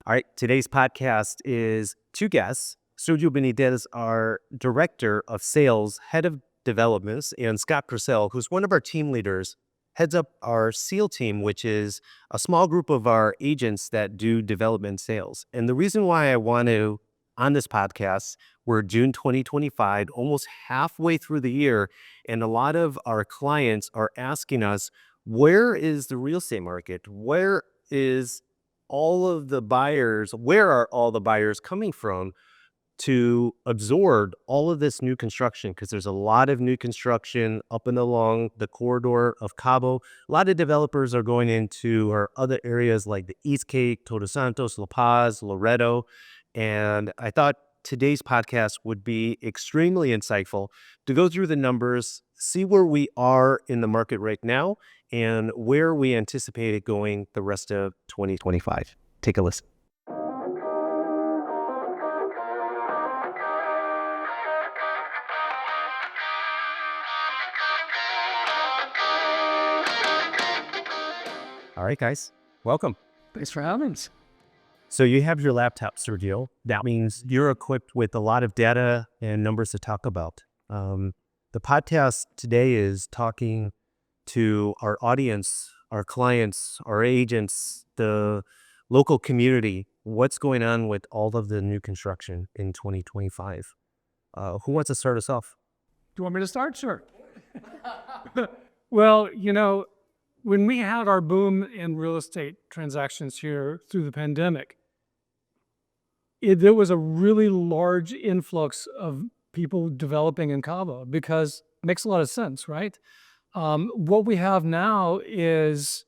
All right, today's podcast is two guests. Sergio Benitez, our Director of Sales, Head of Developments, and Scott Purcell, who's one of our team leaders, heads up our SEAL team, which is a small group of our agents that do development sales. And the reason why I want to, on this podcast, we're June 2025, almost halfway through the year, and a lot of our clients are asking us, where is the real estate market? Where are all the buyers coming from to absorb all of this new construction? Because there's a lot of new construction up and along the corridor of Cabo. A lot of developers are going into our other areas like the East Cape, Todos Santos, La Paz, Loreto. And I thought today's podcast would be extremely insightful to go through the numbers, see where we are in the market right now, and where we anticipate it going the rest of 2025. Take a listen. All right, guys, welcome. Thanks for having us. So you have your laptop, Sergio. That means you're equipped with a lot of data and numbers to talk about. The podcast today is talking to our audience, our clients, our agents, the local community, what's going on with all of the new construction in 2025. Who wants to start us off? Do you want me to start? Sure. Well, when we had our boom in real estate transactions here through the pandemic, there was a really large influx of people developing in Cabo because it makes a lot of sense, right? What we have now is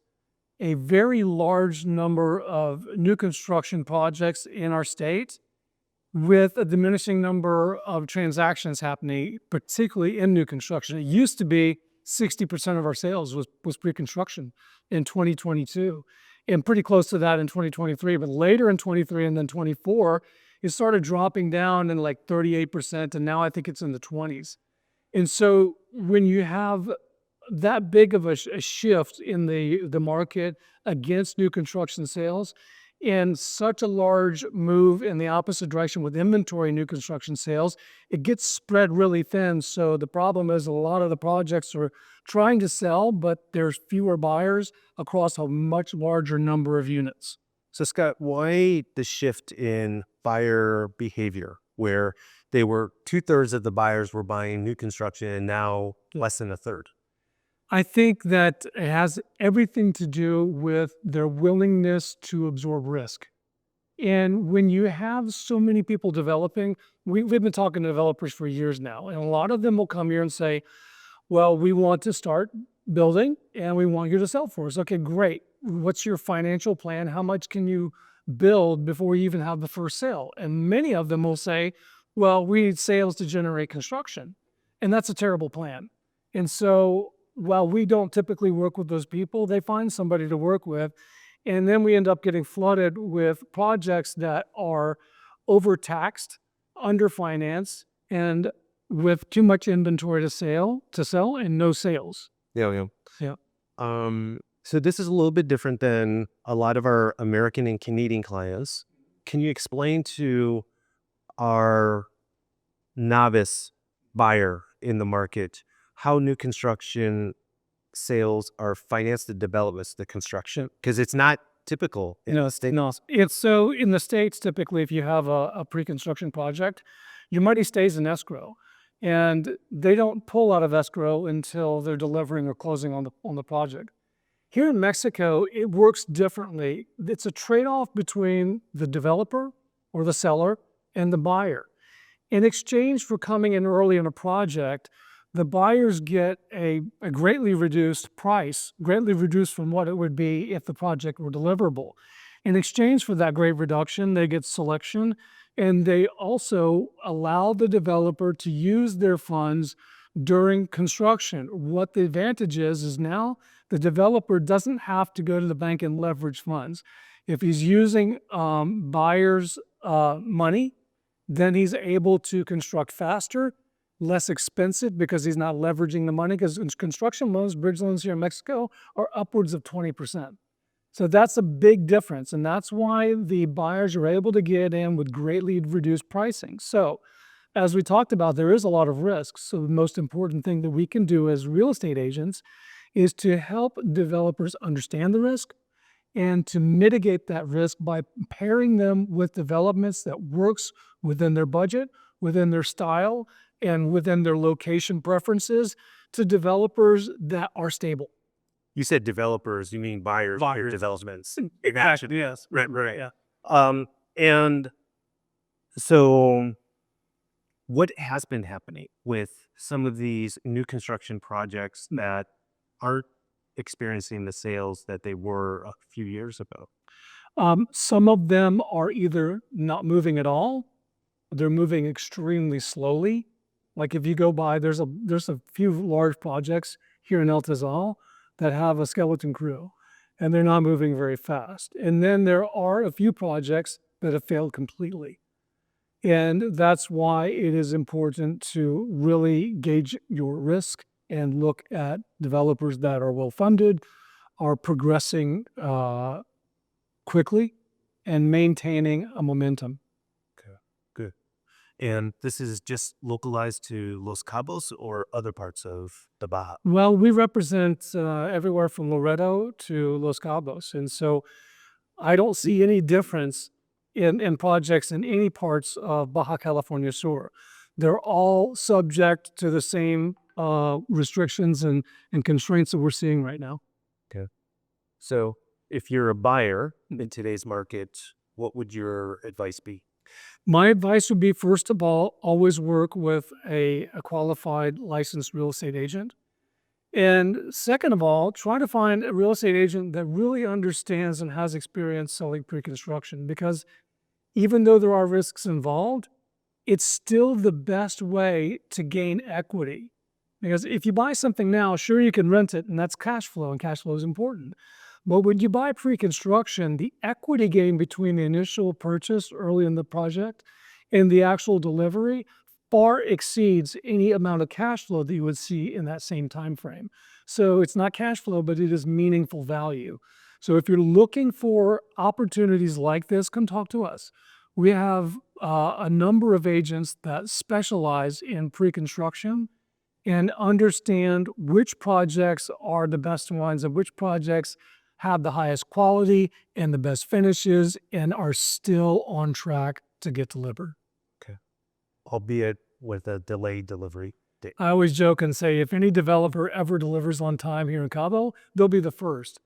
a very large number of new construction projects in our state with a diminishing number of transactions happening, particularly in new construction. It used to be 60% of our sales was pre-construction in 2022 and pretty close to that in 2023. But later in 23 and then 24, it started dropping down in like 38%. And now I think it's in the 20s. And so when you have that big of a shift in the market against new construction sales and such a large move in the opposite direction with inventory new construction sales, it gets spread really thin. So the problem is a lot of the projects are trying to sell, but there's fewer buyers across a much larger number of units. So Scott, why the shift in buyer behavior where they were 2/3 of the buyers were buying new construction and now less than a third? I think that it has everything to do with their willingness to absorb risk. And when you have so many people developing, we've been talking to developers for years now, and a lot of them will come here and say, well, we want to start building and we want you to sell for us. Okay, great. What's your financial plan? How much can you build before you even have the first sale? And many of them will say, well, we need sales to generate construction. And that's a terrible plan. And so while we don't typically work with those people, they find somebody to work with. And then we end up getting flooded with projects that are overtaxed, underfinanced, and with too much inventory to sell and no sales. Yeah. Yeah. So this is a little bit different than a lot of our American and Canadian clients. Can you explain to our novice buyer in the market how new construction sales are financed, the developments, the construction? Because it's not typical in the States. No, it's so in the States, typically, if you have a pre-construction project, your money stays in escrow. And they don't pull out of escrow until they're delivering or closing on the project. Here in Mexico, it works differently. It's a trade-off between the developer or the seller and the buyer. In exchange for coming in early in a project, the buyers get a greatly reduced price, greatly reduced from what it would be if the project were deliverable. In exchange for that great reduction, they get selection, and they also allow the developer to use their funds during construction. What the advantage is now the developer doesn't have to go to the bank and leverage funds. If he's using buyers' money, then he's able to construct faster, less expensive because he's not leveraging the money, because construction loans, bridge loans here in Mexico are upwards of 20%. So that's a big difference. And that's why the buyers are able to get in with greatly reduced pricing. So as we talked about, there is a lot of risk. So the most important thing that we can do as real estate agents is to help developers understand the risk and to mitigate that risk by pairing them with developments that works within their budget, within their style, and within their location preferences to developers that are stable. You said developers, you mean buyers, Buyers. developments. Exactly. Yes. Right. Yeah. And so what has been happening with some of these new construction projects that aren't experiencing the sales that they were a few years ago? Some of them are either not moving at all, they're moving extremely slowly. Like if you go by, there's a few large projects here in El Tizal that have a skeleton crew, and they're not moving very fast. And then there are a few projects that have failed completely. And that's why it is important to really gauge your risk and look at developers that are well-funded, are progressing quickly, and maintaining a momentum. Okay, good. And this is just localized to Los Cabos or other parts of the Baja? Well, we represent everywhere from Loreto to Los Cabos. And so I don't see any difference in projects in any parts of Baja California Sur. They're all subject to the same restrictions and constraints that we're seeing right now. Okay. So if you're a buyer in today's market, what would your advice be? My advice would be, first of all, always work with a qualified licensed real estate agent. And second of all, try to find a real estate agent that really understands and has experience selling pre-construction, because even though there are risks involved, it's still the best way to gain equity. Because if you buy something now, sure, you can rent it, and that's cash flow, and cash flow is important. But when you buy pre-construction, the equity gain between the initial purchase early in the project and the actual delivery far exceeds any amount of cash flow that you would see in that same time frame. So it's not cash flow, but it is meaningful value. So if you're looking for opportunities like this, come talk to us. We have a number of agents that specialize in pre-construction and understand which projects are the best ones and which projects have the highest quality and the best finishes and are still on track to get delivered. Okay. Albeit with a delayed delivery date. I always joke and say, if any developer ever delivers on time here in Cabo, they'll be the first.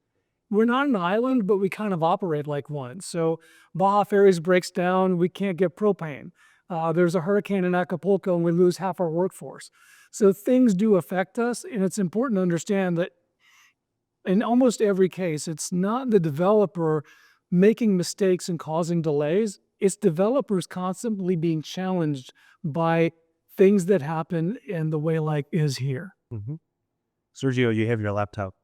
We're not an island, but we kind of operate like one. So Baja Ferries breaks down, we can't get propane. There's a hurricane in Acapulco and we lose half our workforce. So things do affect us, and it's important to understand that in almost every case, it's not the developer making mistakes and causing delays. It's developers constantly being challenged by things that happen in the way life is here. Mm-hmm. Sergio, you have your laptop.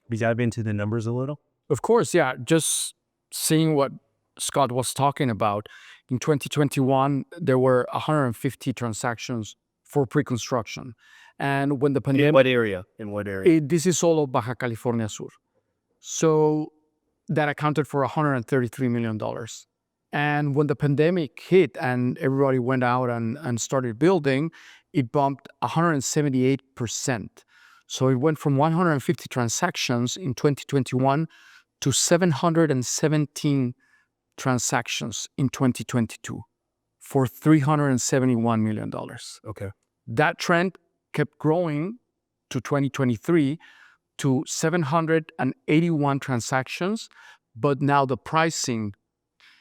We dive into the numbers a little? Of course, yeah. Just seeing what Scott was talking about. In 2021, there were 150 transactions for pre-construction. And when the pandemic... In what area? This is all of Baja California Sur. So that accounted for $133 million. And when the pandemic hit and everybody went out and started building, it bumped 178%. So it went from 150 transactions in 2021 to 717 transactions in 2022 for $371 million. Okay. That trend kept growing to 2023 to 781 transactions, but now the pricing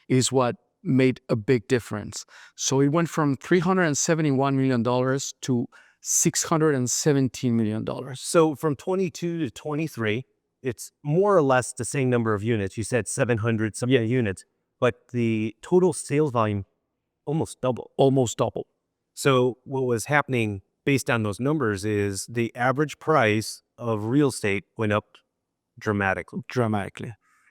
is what made a big difference. So it went from $371 million to $617 million. So from 22 to 23, it's more or less the same number of units. You said 700 some units, but the total sales volume almost doubled. Almost double. So what was happening based on those numbers is the average price of real estate went up dramatically.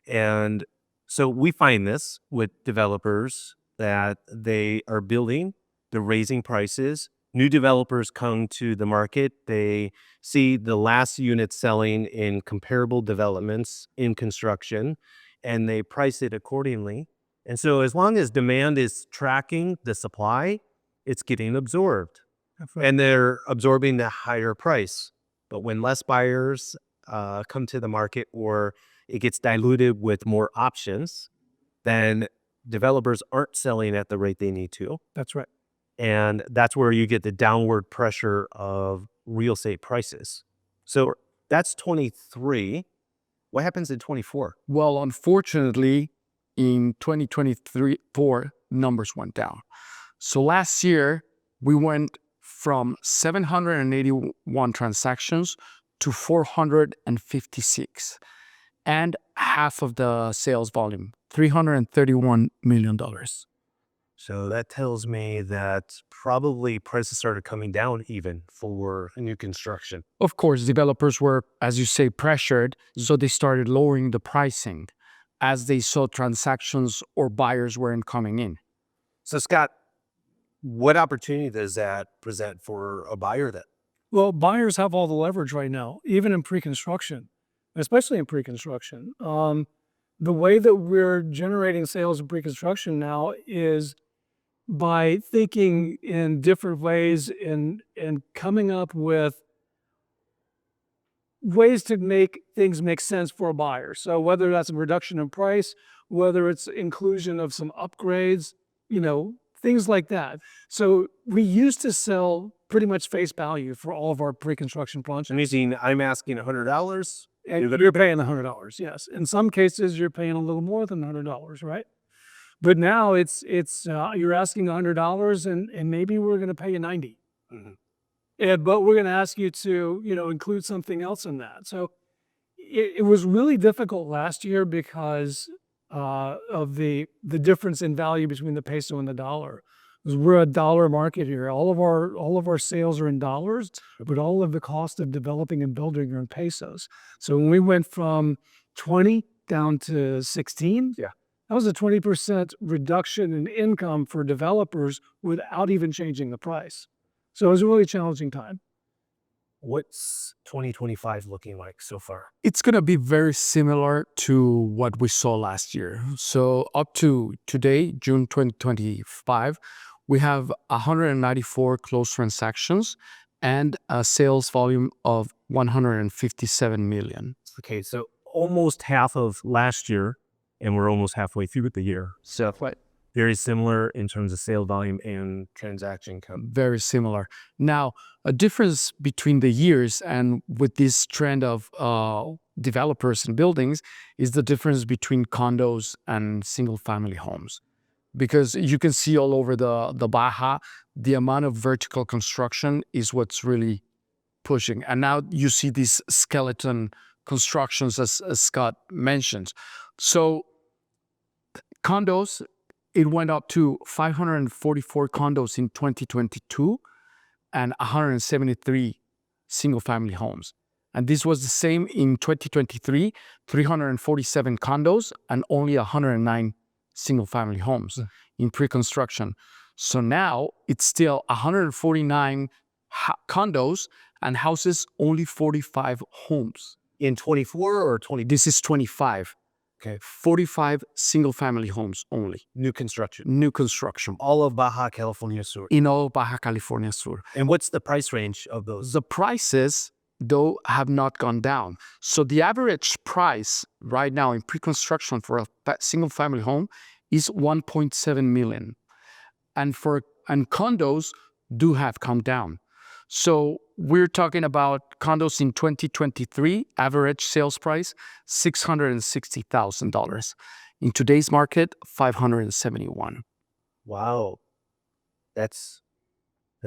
And so we find this with developers that they are building, they're raising prices, new developers come to the market, they see the last unit selling in comparable developments in construction, and they price it accordingly. And so as long as demand is tracking the supply, it's getting absorbed. And they're absorbing the higher price. But when less buyers come to the market, or it gets diluted with more options, then developers aren't selling at the rate they need to. That's right. And that's where you get the downward pressure of real estate prices. So that's 23. What happens in 24? Well, unfortunately, in 2023, numbers went down. So last year, we went from 781 transactions to 456, and half of the sales volume, $331 million. So that tells me that probably prices started coming down even for new construction. Of course, developers were, as you say, pressured, so they started lowering the pricing as they saw transactions or buyers weren't coming in. So Scott, what opportunity does that present for a buyer then? Well, buyers have all the leverage right now, even in pre-construction, especially in pre-construction. The way that we're generating sales in pre-construction now is by thinking in different ways and coming up with ways to make things make sense for a buyer. So whether that's a reduction in price, whether it's inclusion of some upgrades, things like that. So we used to sell pretty much face value for all of our pre-construction projects. I'm asking $100. And you're paying $100, yes. In some cases, you're paying a little more than $100, right? But now it's you're asking $100, and maybe we're going to pay you $90. But we're going to ask you to include something else in that. So it was really difficult last year because of the difference in value between the peso and the dollar. Because we're a dollar market here. All of our sales are in dollars, but all of the cost of developing and building are in pesos. So when we went from 20 down to 16, that was a 20% reduction in income for developers without even changing the price. So it was a really challenging time. What's 2025 looking like so far? It's going to be very similar to what we saw last year. So up to today, June 2025, we have 194 closed transactions and a sales volume of 157 million. Okay, so almost half of last year, and we're almost halfway through the year. So very similar in terms of sale volume and transaction count. Very similar. Now, a difference between the years and with this trend of developers and buildings is the difference between condos and single-family homes. Because you can see all over the Baja, the amount of vertical construction is what's really pushing. And now you see these skeleton constructions, as Scott mentioned. So condos, it went up to 544 condos in 2022 and 173 single-family homes. And this was the same in 2023, 347 condos and only 109 single-family homes in pre-construction. So now it's still 149 condos and houses, only 45 homes. In 24 or 20? This is 25. Okay. 45 single-family homes only. New construction. New construction. All of Baja California Sur. In all Baja California Sur. And what's the price range of those? The prices, though, have not gone down. So the average price right now in pre-construction for a single-family home is 1.7 million. And condos do have come down. So we're talking about condos in 2023, average sales price, $660,000. In today's market, $571,000. Wow. That's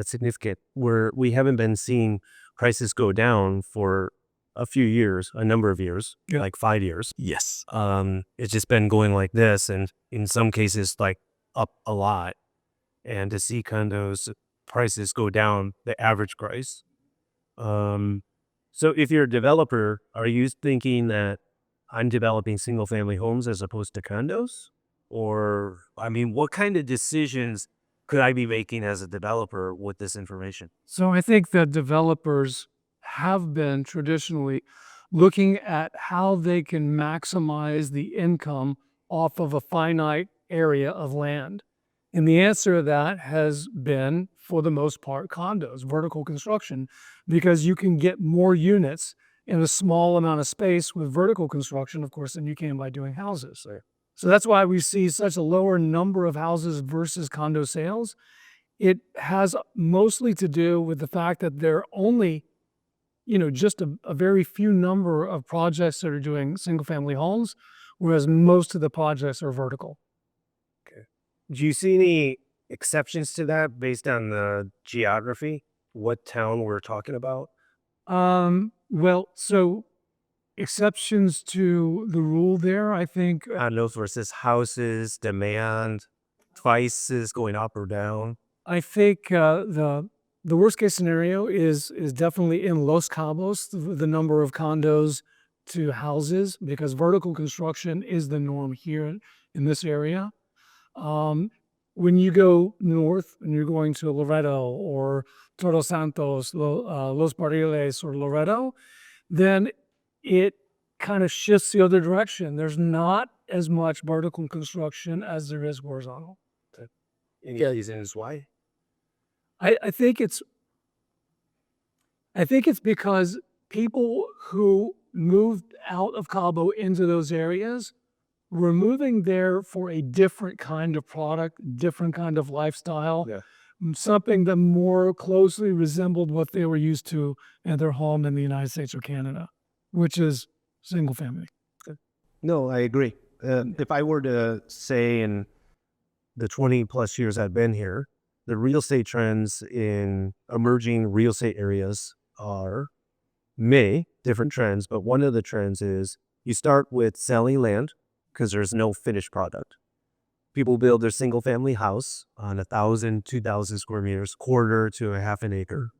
significant. We haven't been seeing prices go down for a few years, a number of years, like 5 years. Yes. It's just been going like this, and in some cases, like up a lot. And to see condos prices go down, the average price. So if you're a developer, are you thinking that I'm developing single family homes as opposed to condos? Or, what kind of decisions could I be making as a developer with this information? So I think that developers have been traditionally looking at how they can maximize the income off of a finite area of land. And the answer to that has been, for the most part, condos, vertical construction, because you can get more units in a small amount of space with vertical construction, of course, than you can by doing houses. So that's why we see such a lower number of houses versus condo sales. It has mostly to do with the fact that there are only, just a very few number of projects that are doing single-family homes, whereas most of the projects are vertical. Do you see any exceptions to that based on the geography? What town we're talking about? Well, so exceptions to the rule there, I think, Condos versus houses, demand, prices going up or down. the worst case scenario is definitely in Los Cabos, the number of condos to houses, because vertical construction is the norm here in this area. When you go north and you're going to Loreto or Todos Santos, Los Barriles or Loreto, then it kind of shifts the other direction. There's not as much vertical construction as there is horizontal. Any reasons why? I think it's because people who moved out of Cabo into those areas were moving there for a different kind of product, different kind of lifestyle, something that more closely resembled what they were used to at their home in the United States or Canada, which is single family. No, I agree. If I were to say in the 20 plus years I've been here, the real estate trends in emerging real estate areas are many different trends, but one of the trends is you start with selling land because there's no finished product. People build their single family house on 1,000, 2,000 square meters, quarter to a half an acre.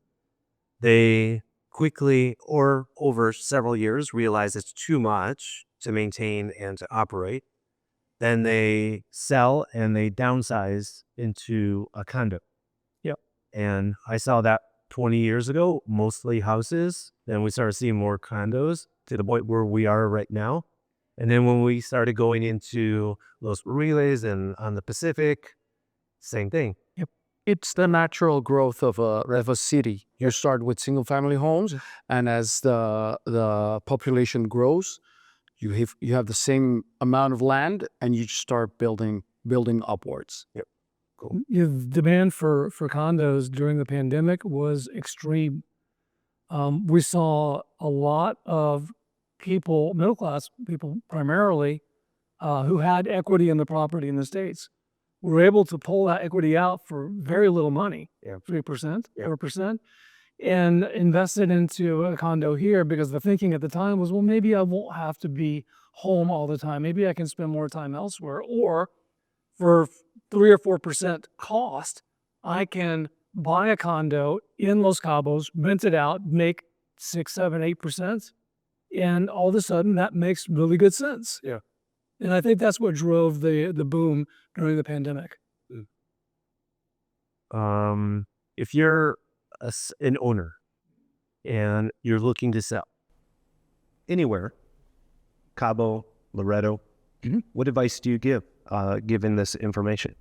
They quickly, or over several years, realize it's too much to maintain and to operate. Then they sell and they downsize into a condo. Yep. And I saw that 20 years ago, mostly houses. Then we started seeing more condos to the point where we are right now. And then when we started going into Los Barriles and on the Pacific, same thing. Yep. It's the natural growth of a city. You start with single family homes, and as the population grows, you have the same amount of land, and you start building upwards. Yep. Cool. The demand for condos during the pandemic was extreme. We saw a lot of people, middle class people primarily, who had equity in the property in the States, were able to pull that equity out for very little money, 3%, 4%, and invest it into a condo here, because the thinking at the time was, well, maybe I won't have to be home all the time. Maybe I can spend more time elsewhere. Or for 3 or 4% cost, I can buy a condo in Los Cabos, rent it out, make 6, 7, 8%. And all of a sudden that makes really good sense. Yeah. And I think that's what drove the boom during the pandemic. If you're an owner and you're looking to sell anywhere, Cabo, Loreto, what advice do you give, given this information?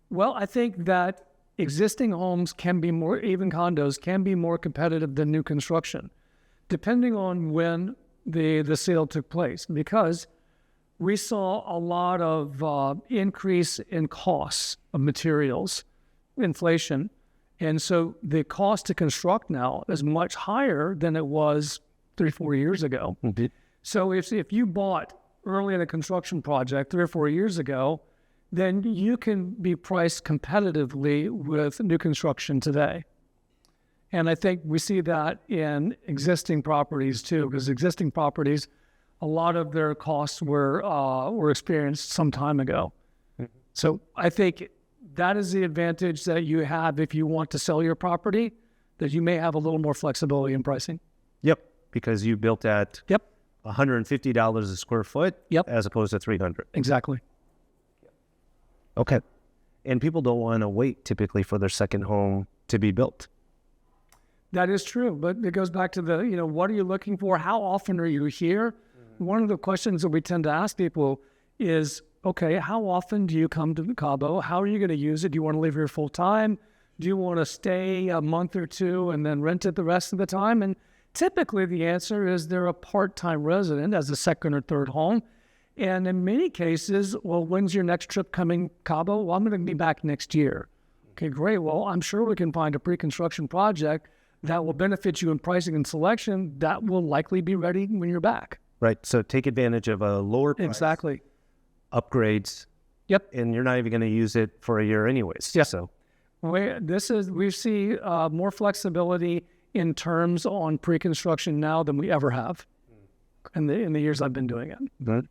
Well, I think that existing homes can be more, even condos can be more competitive than new construction, depending on when the sale took place, because we saw a lot of increase in costs of materials, inflation. And so the cost to construct now is much higher than it was 3-4 years ago. Mm-hmm. So if you bought early in a construction project 3 or 4 years ago, then you can be priced competitively with new construction today. And I think we see that in existing properties too, because existing properties, a lot of their costs were experienced some time ago. Mm-hmm. So I think that is the advantage that you have if you want to sell your property, that you may have a little more flexibility in pricing. Yep, because you built at $150 a square foot, as opposed to $300. Exactly. Okay. And people don't want to wait typically for their second home to be built. That is true, but it goes back to the, what are you looking for? How often are you here? One of the questions that we tend to ask people is, okay, how often do you come to the Cabo? How are you going to use it? Do you want to live here full time? Do you want to stay a month or two and then rent it the rest of the time? And typically the answer is they're a part-time resident as a second or third home. And in many cases, well, when's your next trip coming, Cabo? Well, I'm going to be back next year. Okay, great. Well, I'm sure we can find a pre-construction project that will benefit you in pricing and selection that will likely be ready when you're back. Right. So take advantage of a lower price. Exactly. Upgrades. Yep. And you're not even going to use it for a year anyways. Yeah. So we see more flexibility in terms on pre-construction now than we ever have in the years I've been doing it. Good.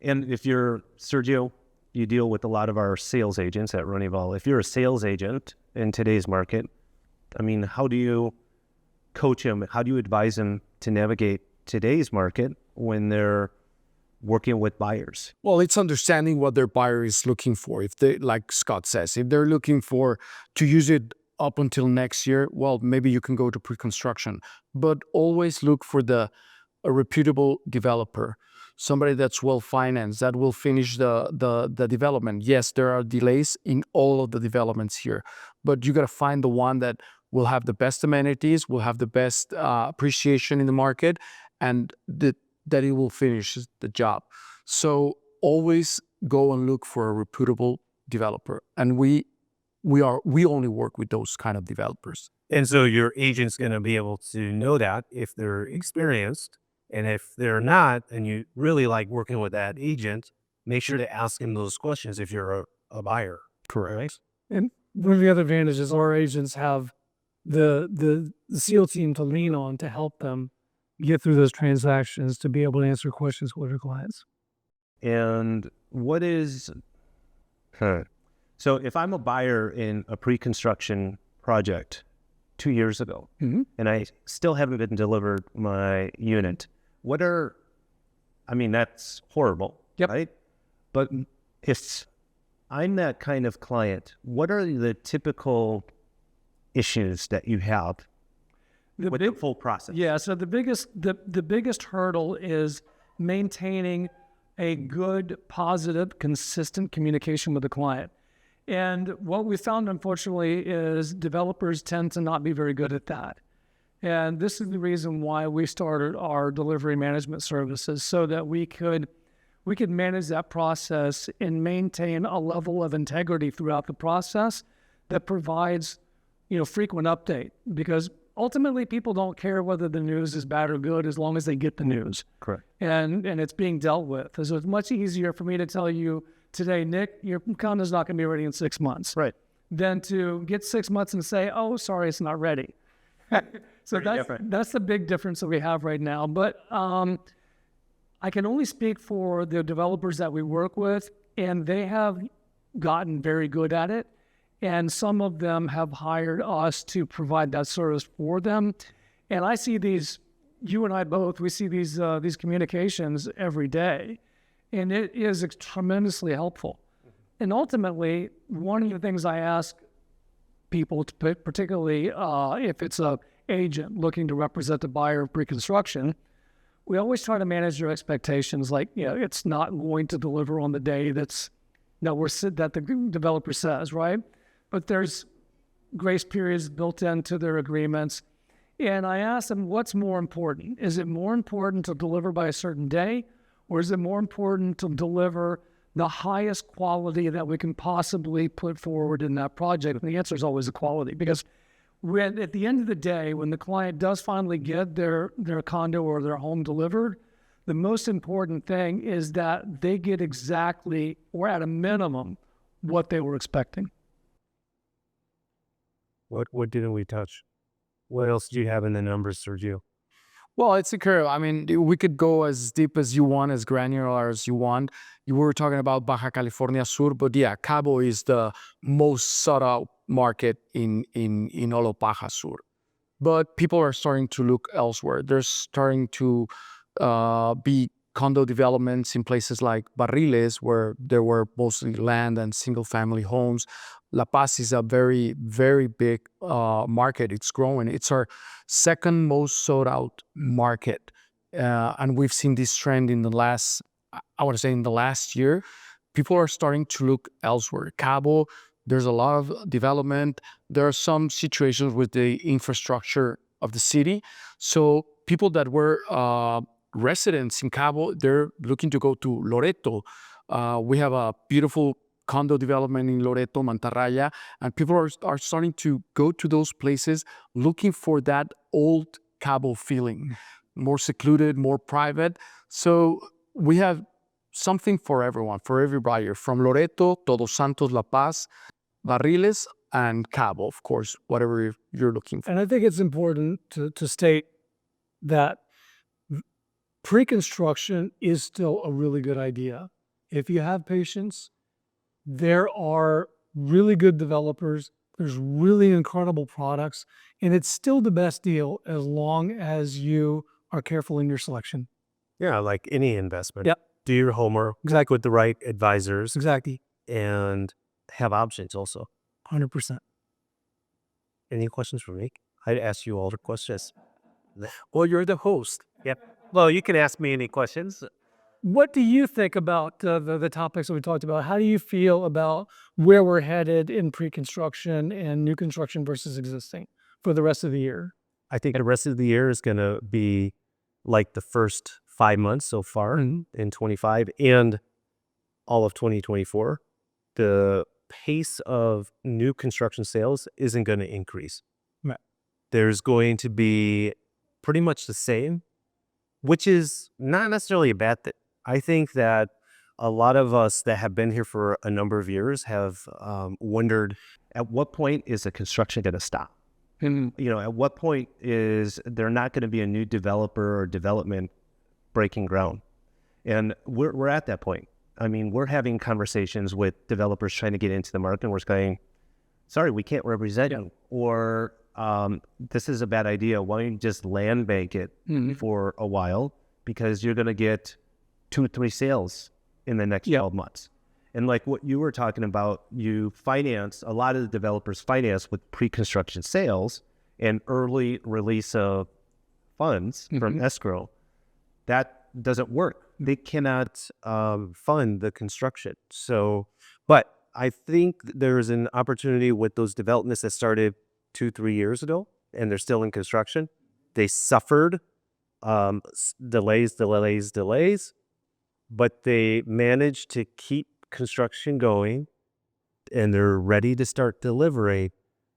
And if you're, Sergio, you deal with a lot of our sales agents at Ronival. If you're a sales agent in today's market, I mean, how do you coach them? How do you advise them to navigate today's market when they're working with buyers? Well, it's understanding what their buyer is looking for. If they, like Scott says, if they're looking for to use it up until next year, well, maybe you can go to pre-construction, but always look for a reputable developer, somebody that's well-financed, that will finish the development. Yes, there are delays in all of the developments here, but you got to find the one that will have the best amenities, will have the best appreciation in the market, and that it will finish the job. So always go and look for a reputable developer. And we only work with those kind of developers. And so your agent's going to be able to know that if they're experienced. And if they're not, and you really like working with that agent, make sure to ask him those questions if you're a buyer. Correct. Right? And one of the other advantages, our agents have the SEAL team to lean on to help them get through those transactions, to be able to answer questions with their clients. And what is, so if I'm a buyer in a pre-construction project 2 years ago, and I still haven't been delivered my unit, that's horrible, Yep. right? But if I'm that kind of client, what are the typical issues that you have with the full process? Yeah, so the biggest hurdle is maintaining a good, positive, consistent communication with the client. And what we found, unfortunately, is developers tend to not be very good at that. And this is the reason why we started our delivery management services, so that we could manage that process and maintain a level of integrity throughout the process that provides, frequent update. Because ultimately, people don't care whether the news is bad or good as long as they get the news. Correct. And it's being dealt with. So it's much easier for me to tell you today, Nick, your condo's not going to be ready in 6 months. Right. Than to get 6 months and say, oh, sorry, it's not ready. So that's the big difference that we have right now. But I can only speak for the developers that we work with, and they have gotten very good at it. And some of them have hired us to provide that service for them. And I see these, you and I both, we see these communications every day. And it is tremendously helpful. And ultimately, one of the things I ask people, particularly if it's an agent looking to represent the buyer of pre-construction, we always try to manage their expectations. Like, it's not going to deliver on the day that the developer says, right? But there's grace periods built into their agreements. And I ask them, what's more important? Is it more important to deliver by a certain day? Or is it more important to deliver the highest quality that we can possibly put forward in that project? And the answer is always the quality, because at the end of the day, when the client does finally get their condo or their home delivered, the most important thing is that they get exactly, or at a minimum, what they were expecting. What didn't we touch? What else do you have in the numbers, Sergio? Well, it's a curve. I mean, we could go as deep as you want, as granular as you want. You were talking about Baja California Sur, but yeah, Cabo is the most sought out market in all of Baja Sur. But people are starting to look elsewhere. They're starting to be condo developments in places like Barriles, where there were mostly land and single-family homes. La Paz is a very, very big market. It's growing. It's our second most sought-out market. And we've seen this trend in the last, I want to say in the last year. People are starting to look elsewhere. Cabo, there's a lot of development. There are some situations with the infrastructure of the city. So people that were residents in Cabo, they're looking to go to Loreto. We have a beautiful condo development in Loreto, Mantarraya, and people are starting to go to those places looking for that old Cabo feeling, more secluded, more private. So we have something for everyone, for every buyer, from Loreto, Todos Santos, La Paz, Barriles, and Cabo, of course, whatever you're looking for. And I think it's important to state that pre-construction is still a really good idea. If you have patience, there are really good developers, there's really incredible products, and it's still the best deal as long as you are careful in your selection. Yeah, like any investment. Yep. Do your homework, Exactly. with the right advisors, Exactly. and have options also. 100%. Any questions for me? I'd ask you all the questions. Well, you're the host. Yep. Well, you can ask me any questions. What do you think about the topics that we talked about? How do you feel about where we're headed in pre-construction and new construction versus existing for the rest of the year? I think the rest of the year is going to be like the first 5 months so far in 25 and all of 2024. The pace of new construction sales isn't going to increase. Right. There's going to be pretty much the same, which is not necessarily a bad thing. I think that a lot of us that have been here for a number of years have wondered, at what point is the construction going to stop? And, at what point is there not going to be a new developer or development breaking ground? And we're at that point. I mean, we're having conversations with developers trying to get into the market, and we're saying, sorry, we can't represent you. Or this is a bad idea. Why don't you just land bank it for a while? Because you're going to get 2 or 3 sales in the next 12 months. And like what you were talking about, a lot of the developers finance with pre-construction sales and early release of funds from escrow. That doesn't work. They cannot fund the construction. So, but I think there's an opportunity with those developments that started 2-3 years ago, and they're still in construction. They suffered delays, but they managed to keep construction going, and they're ready to start delivering.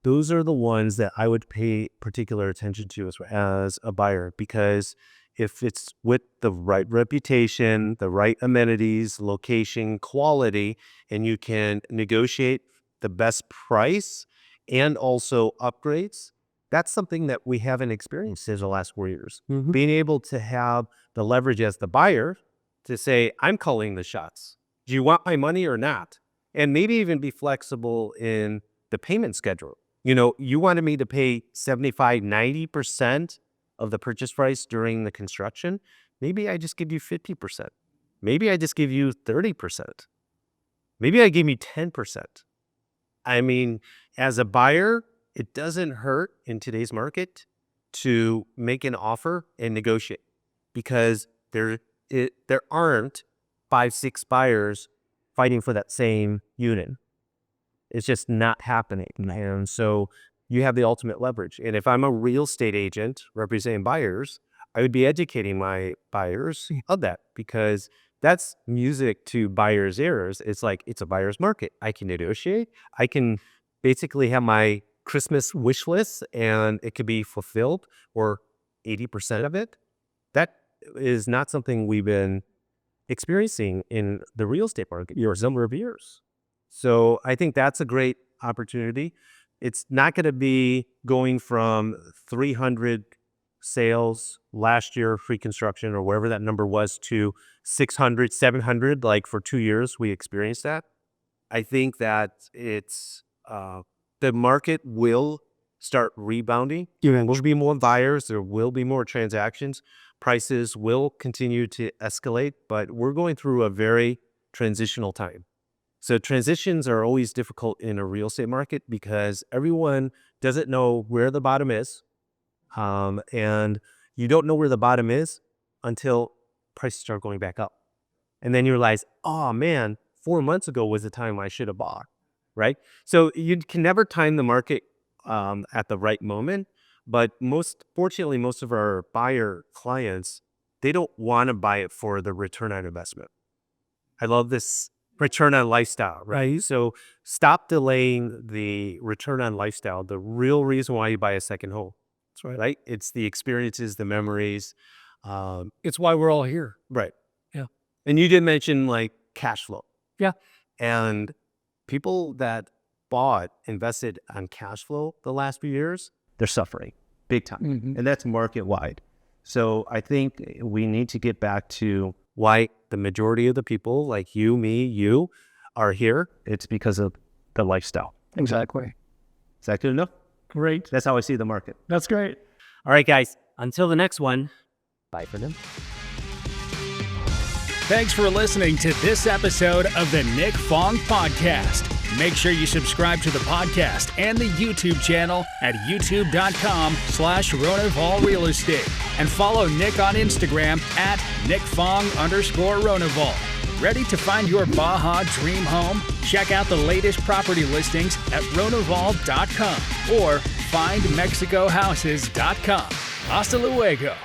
Those are the ones that I would pay particular attention to as a buyer, because if it's with the right reputation, the right amenities, location, quality, and you can negotiate the best price and also upgrades, that's something that we haven't experienced in the last 4 years. Being able to have the leverage as the buyer to say, I'm calling the shots. Do you want my money or not? And maybe even be flexible in the payment schedule. You wanted me to pay 75, 90% of the purchase price during the construction. Maybe I just give you 50%. Maybe I just give you 30%. Maybe I give you 10%. I mean, as a buyer, it doesn't hurt in today's market to make an offer and negotiate, because there aren't 5-6 buyers fighting for that same unit. It's just not happening. And so you have the ultimate leverage. And if I'm a real estate agent representing buyers, I would be educating my buyers of that, because that's music to buyers' ears. It's like, it's a buyer's market. I can negotiate. I can basically have my Christmas wish list and it could be fulfilled, or 80% of it. That is not something we've been experiencing in the real estate market for a number of years. So I think that's a great opportunity. It's not going to be going from 300 sales last year, pre-construction, or wherever that number was, to 600, 700, like for 2 years we experienced that. I think that it's the market will start rebounding. There will be more buyers, there will be more transactions, prices will continue to escalate, but we're going through a very transitional time. So transitions are always difficult in a real estate market because everyone doesn't know where the bottom is. And you don't know where the bottom is until prices start going back up. And then you realize, oh man, 4 months ago was the time I should have bought, right? So you can never time the market at the right moment. But fortunately, most of our buyer clients, they don't want to buy it for the return on investment. I love this return on lifestyle, right? So stop delaying the return on lifestyle, the real reason why you buy a second home. That's right. Right? It's the experiences, the memories. It's why we're all here. Right. Yeah. And you did mention like cash flow. Yeah. And people that invested on cash flow the last few years, they're suffering big time. Mm-hmm. And that's market wide. So I think we need to get back to why the majority of the people like you, me, you are here. It's because of the lifestyle. Exactly. Is that good enough? Great. That's how I see the market. That's great. All right, guys. Until the next one, bye for now. Thanks for listening to this episode of the Nick Fong Podcast. Make sure you subscribe to the podcast and the YouTube channel at youtube.com/Ronival Real Estate and follow Nick on Instagram at NickFong_Ronival. Ready to find your Baja dream home? Check out the latest property listings at Ronival.com or findmexicohouses.com. Hasta luego.